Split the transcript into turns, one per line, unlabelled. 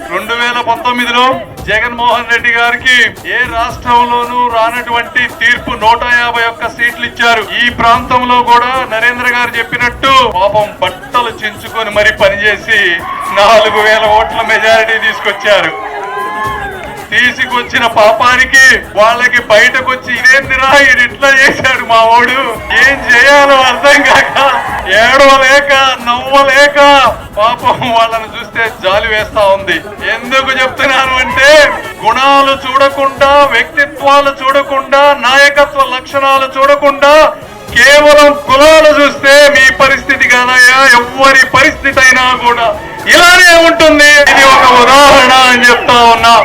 2019లో జగన్మోహన్ రెడ్డి గారికి ఏ రాష్ట్రంలోనూ రానటువంటి తీర్పు 151 సీట్లు ఇచ్చారు. ఈ ప్రాంతంలో కూడా నరేంద్ర గారు చెప్పినట్టు పాపం బట్టలు చించుకొని మరి పనిచేసి 4000 ఓట్ల మెజారిటీ తీసుకొచ్చారు. తీసుకొచ్చిన పాపానికి వాళ్ళకి బయటకు వచ్చి ఇదేందిరా ఇది ఇట్లా చేశాడు మా వాడు, ఏం చేయాలో అర్థం కాక ఏడవలేక నవ్వలేక పాపం వాళ్ళని చూస్తే జాలి వేస్తా ఉంది. ఎందుకు చెప్తున్నాను అంటే గుణాలు చూడకుండా, వ్యక్తిత్వాలు చూడకుండా, నాయకత్వ లక్షణాలు చూడకుండా కేవలం కులాలు చూస్తే మీ పరిస్థితి కాదయ్యా, ఎవరి పరిస్థితి అయినా కూడా ఇలానే ఉంటుంది. ఇది ఒక ఉదాహరణ అని చెప్తా ఉన్నా.